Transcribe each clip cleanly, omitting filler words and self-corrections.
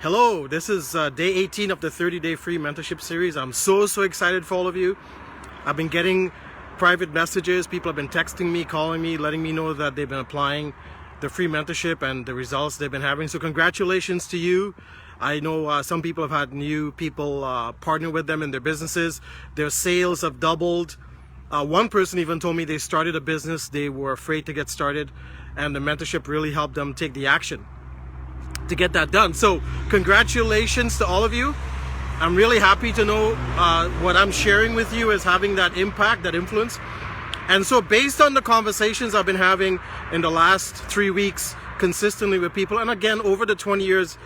Hello, this is day 18 of the 30-day free mentorship series. I'm so excited for all of you. I've been getting private messages. People have been texting me, calling me, letting me know that they've been applying the free mentorship and the results they've been having. So congratulations to you. I know some people have had new people partner with them in their businesses. Their sales have doubled. One person even told me they started a business. They were afraid to get started, and the mentorship really helped them take the action to get that done. So congratulations to all of you. I'm really happy to know what I'm sharing with you is having that impact, that influence. And so based on the conversations I've been having in the last 3 weeks consistently with people, and again over the 20 years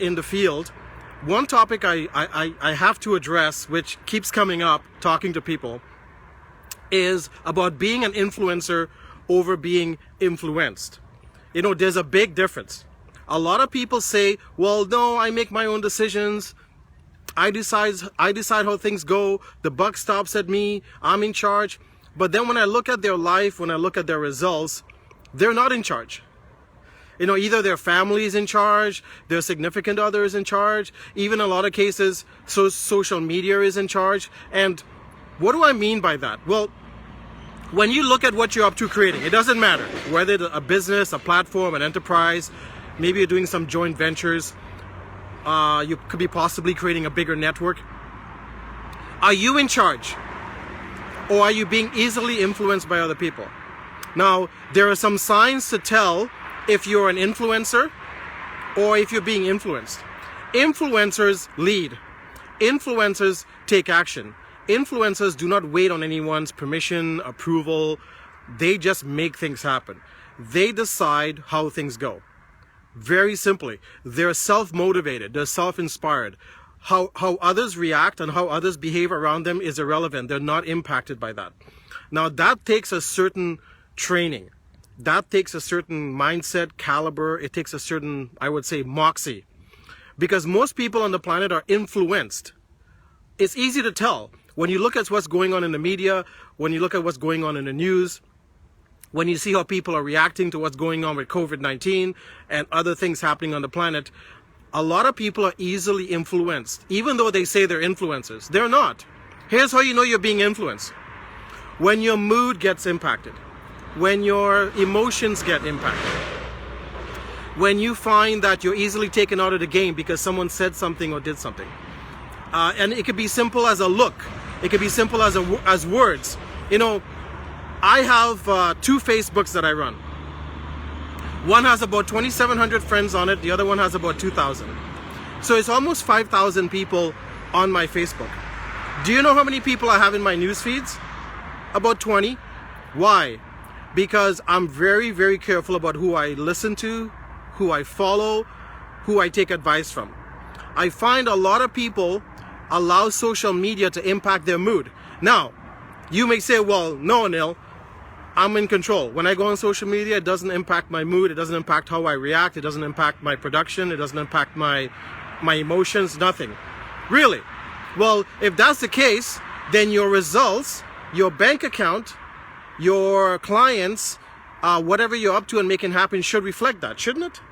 in the field, one topic I have to address, which keeps coming up talking to people, is about being an influencer over being influenced. You know, there's a big difference. A lot of people say, well, no, I make my own decisions. I decide how things go. The buck stops at me. I'm in charge. But then when I look at their life, when I look at their results, they're not in charge. You know, either their family is in charge, their significant other is in charge, even in a lot of cases, social media is in charge. And what do I mean by that? Well, when you look at what you're up to creating, it doesn't matter whether it's a business, a platform, an enterprise, maybe you're doing some joint ventures, you could be possibly creating a bigger network. Are you in charge? Or are you being easily influenced by other people? Now, there are some signs to tell if you're an influencer or if you're being influenced. Influencers lead. Influencers take action. Influencers do not wait on anyone's permission, approval. They just make things happen. They decide how things go. Very simply, they're self-motivated, they're self-inspired. How others react and how others behave around them is irrelevant. They're not impacted by that. Now, that takes a certain training. That takes a certain mindset, caliber. It takes a certain, I would say, moxie. Because most people on the planet are influenced. It's easy to tell. When you look at what's going on in the media, when you look at what's going on in the news, when you see how people are reacting to what's going on with COVID-19 and other things happening on the planet, a lot of people are easily influenced, even though they say they're influencers. They're not. Here's how you know you're being influenced. When your mood gets impacted, when your emotions get impacted, when you find that you're easily taken out of the game because someone said something or did something. And it could be simple as a look. It could be simple as words. You know, I have 2 Facebooks that I run. One has about 2,700 friends on it. The other one has about 2,000. So it's almost 5,000 people on my Facebook. Do you know how many people I have in my news feeds? About 20. Why? Because I'm very careful about who I listen to, who I follow, who I take advice from. I find a lot of people allow social media to impact their mood. Now, you may say, well, no, Anil, I'm in control. When I go on social media, it doesn't impact my mood. It doesn't impact how I react. It doesn't impact my production. It doesn't impact my emotions, nothing. Really? Well, if that's the case, then your results, your bank account, your clients, whatever you're up to and making happen should reflect that, shouldn't it?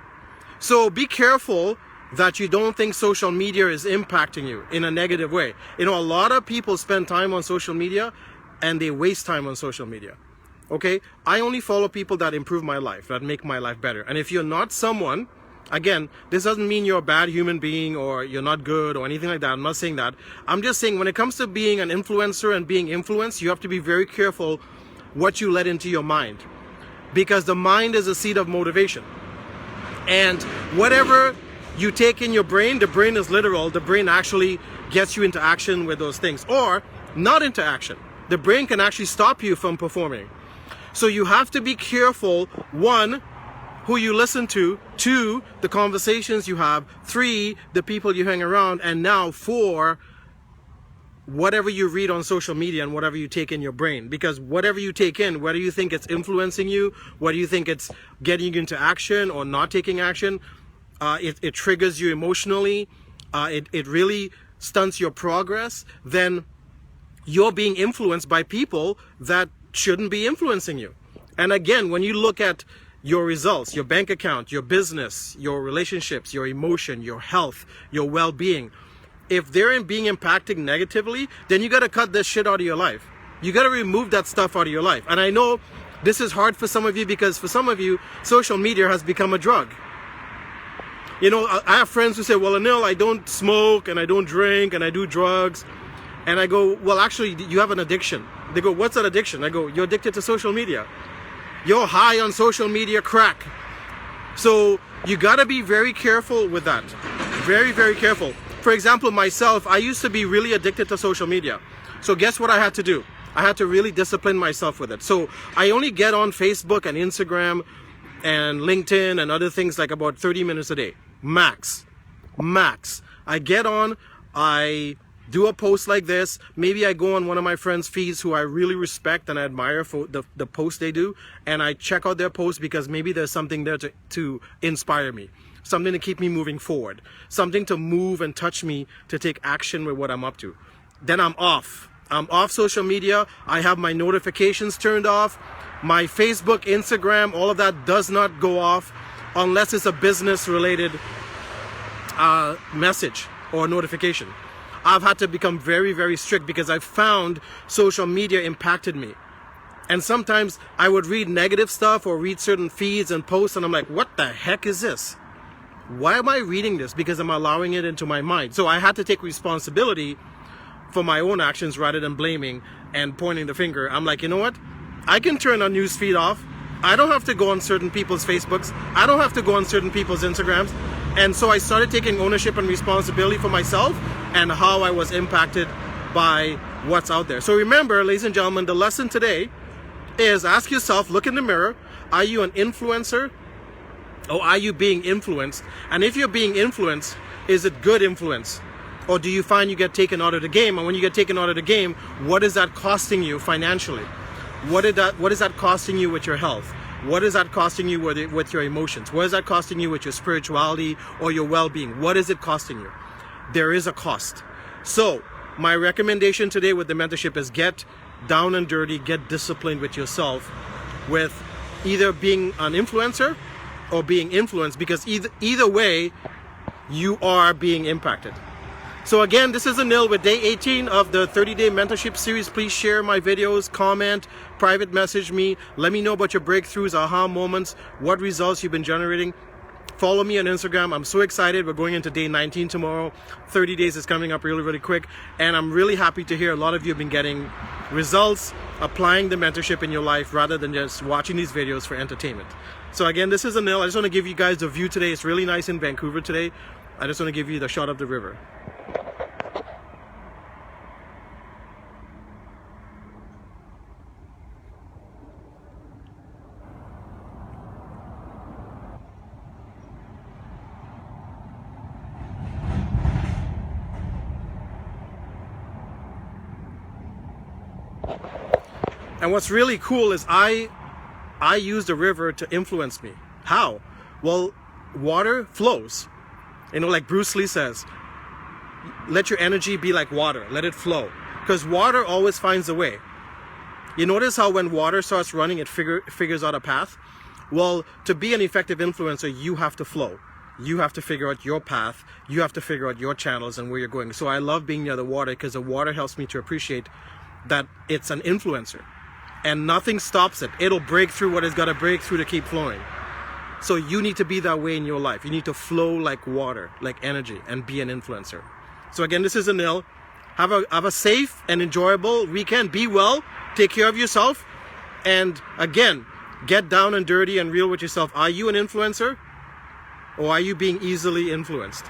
So be careful that you don't think social media is impacting you in a negative way. You know, a lot of people spend time on social media and they waste time on social media. Okay? I only follow people that improve my life, that make my life better. And if you're not someone, again, this doesn't mean you're a bad human being or you're not good or anything like that. I'm not saying that. I'm just saying when it comes to being an influencer and being influenced, you have to be very careful what you let into your mind. Because the mind is a seat of motivation. And whatever you take in your brain, the brain is literal. The brain actually gets you into action with those things, or not into action. The brain can actually stop you from performing. So you have to be careful, 1, who you listen to, 2, the conversations you have, 3, the people you hang around, and now 4, whatever you read on social media and whatever you take in your brain. Because whatever you take in, whether you think it's influencing you, whether you think it's getting you into action or not taking action, it triggers you emotionally, it really stunts your progress, then you're being influenced by people that shouldn't be influencing you. And again, when you look at your results, your bank account, your business, your relationships, your emotion, your health, your well-being, if they're being impacted negatively, then you got to cut this shit out of your life. You got to remove that stuff out of your life. And I know this is hard for some of you, because for some of you, social media has become a drug. You know, I have friends who say, well, Anil, I don't smoke and I don't drink and I do drugs. And I go, well, actually, you have an addiction. They go, what's an addiction? I go, you're addicted to social media. You're high on social media crack. So you got to be very careful with that. Very, very careful. For example, myself, I used to be really addicted to social media. So guess what I had to do? I had to really discipline myself with it. So I only get on Facebook and Instagram and LinkedIn and other things like about 30 minutes a day. Max. I get on, I do a post like this. Maybe I go on one of my friends' feeds who I really respect and admire for the posts they do, and I check out their posts because maybe there's something there to inspire me, something to keep me moving forward, something to move and touch me to take action with what I'm up to. Then I'm off social media. I have my notifications turned off. My Facebook, Instagram, all of that does not go off unless it's a business related message or notification. I've had to become very, very strict because I found social media impacted me. And sometimes I would read negative stuff or read certain feeds and posts, and I'm like, what the heck is this? Why am I reading this? Because I'm allowing it into my mind. So I had to take responsibility for my own actions rather than blaming and pointing the finger. I'm like, you know what? I can turn a news feed off. I don't have to go on certain people's Facebooks. I don't have to go on certain people's Instagrams. And so I started taking ownership and responsibility for myself and how I was impacted by what's out there. So remember, ladies and gentlemen, the lesson today is ask yourself, look in the mirror, are you an influencer or are you being influenced? And if you're being influenced, is it good influence? Or do you find you get taken out of the game? And when you get taken out of the game, what is that costing you financially? What is that costing you with your health? What is that costing you with your emotions? What is that costing you with your spirituality or your well-being? What is it costing you? There is a cost. So my recommendation today with the mentorship is get down and dirty, get disciplined with yourself with either being an influencer or being influenced, because either way, you are being impacted. So again, this is Anil with day 18 of the 30-day mentorship series. Please share my videos, comment, private message me. Let me know about your breakthroughs, aha moments, what results you've been generating. Follow me on Instagram. I'm so excited. We're going into day 19 tomorrow. 30 days is coming up really, really quick. And I'm really happy to hear a lot of you have been getting results, applying the mentorship in your life rather than just watching these videos for entertainment. So again, this is Anil. I just want to give you guys the view today. It's really nice in Vancouver today. I just want to give you the shot of the river. And what's really cool is I use the river to influence me. How? Well, water flows. You know, like Bruce Lee says, let your energy be like water. Let it flow. Because water always finds a way. You notice how when water starts running, it figures out a path? Well, to be an effective influencer, you have to flow. You have to figure out your path. You have to figure out your channels and where you're going. So I love being near the water because the water helps me to appreciate that it's an influencer. And nothing stops it. It'll break through what it's got to break through to keep flowing. So you need to be that way in your life. You need to flow like water, like energy, and be an influencer. So again, this is Anil. Have a safe and enjoyable weekend. Be well. Take care of yourself. And again, get down and dirty and real with yourself. Are you an influencer? Or are you being easily influenced?